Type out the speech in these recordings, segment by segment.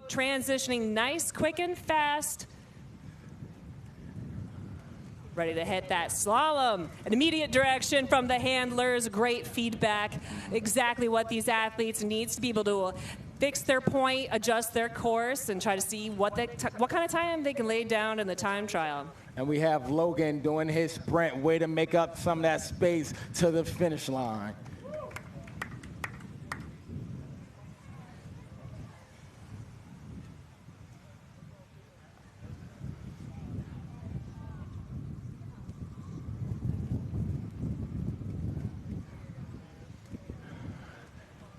Transitioning nice, quick, and fast. Ready to hit that slalom. An immediate direction from the handlers. Great feedback. Exactly what these athletes need to be able to fix their point, adjust their course, and try to see what kind of time they can lay down in the time trial. And we have Logan doing his sprint, way to make up some of that space to the finish line.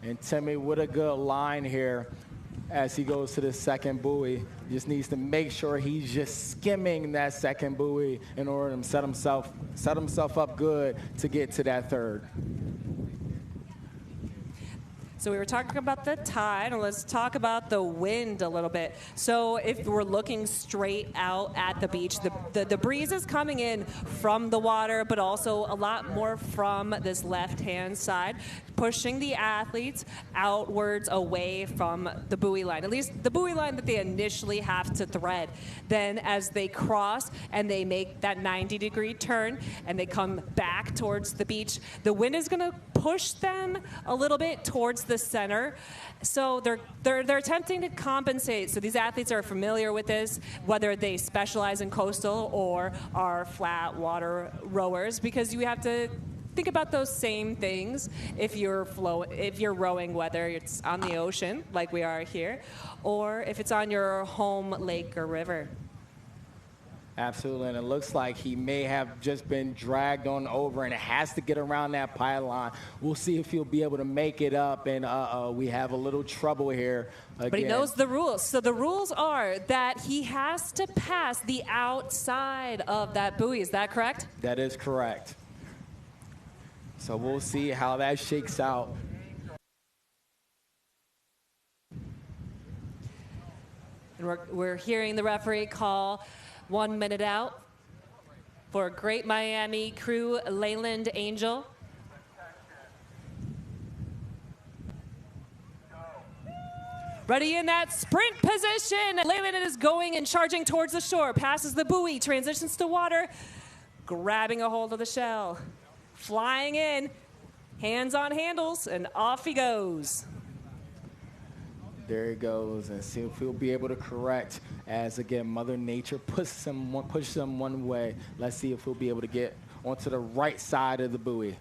And Timmy, what a good line here as he goes to the second buoy. Just needs to make sure he's just skimming that second buoy in order to set himself up good to get to that third. So we were talking about the tide, and let's talk about the wind a little bit. So if we're looking straight out at the beach, the breeze is coming in from the water, but also a lot more from this left-hand side, pushing the athletes outwards away from the buoy line, at least the buoy line that they initially have to thread. Then as they cross and they make that 90-degree turn and they come back towards the beach, the wind is going to push them a little bit towards the center. So they're attempting to compensate. So these athletes are familiar with this, whether they specialize in coastal or are flat water rowers, because you have to think about those same things if you're rowing, whether it's on the ocean like we are here, or if it's on your home lake or river. Absolutely, and it looks like he may have just been dragged on over and has to get around that pylon. We'll see if he'll be able to make it up, and we have a little trouble here again. But he knows the rules. So the rules are that he has to pass the outside of that buoy. Is that correct? That is correct. So we'll see how that shakes out. And we're hearing the referee call 1 minute out for Great Miami crew Leyland Angel. Ready in that sprint position. Leyland is going and charging towards the shore, passes the buoy, transitions to water, grabbing a hold of the shell, flying in, hands on handles, and off he goes. There he goes, and see if he'll be able to correct as, again, Mother Nature pushes him one way. Let's see if he'll be able to get onto the right side of the buoy.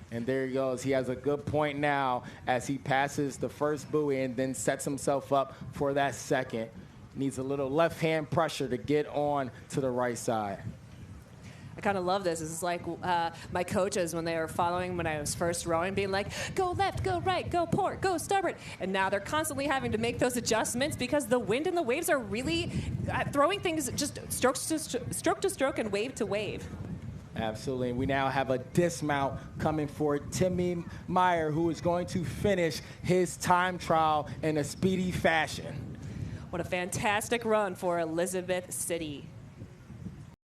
And there he goes. He has a good point now as he passes the first buoy and then sets himself up for that second. Needs a little left-hand pressure to get on to the right side. I kind of love this. This is like my coaches when they were following when I was first rowing, being like, go left, go right, go port, go starboard. And now they're constantly having to make those adjustments because the wind and the waves are really throwing things just stroke to stroke and wave to wave. Absolutely. And we now have a dismount coming for Timmy Meyer, who is going to finish his time trial in a speedy fashion. What a fantastic run for Elizabeth City.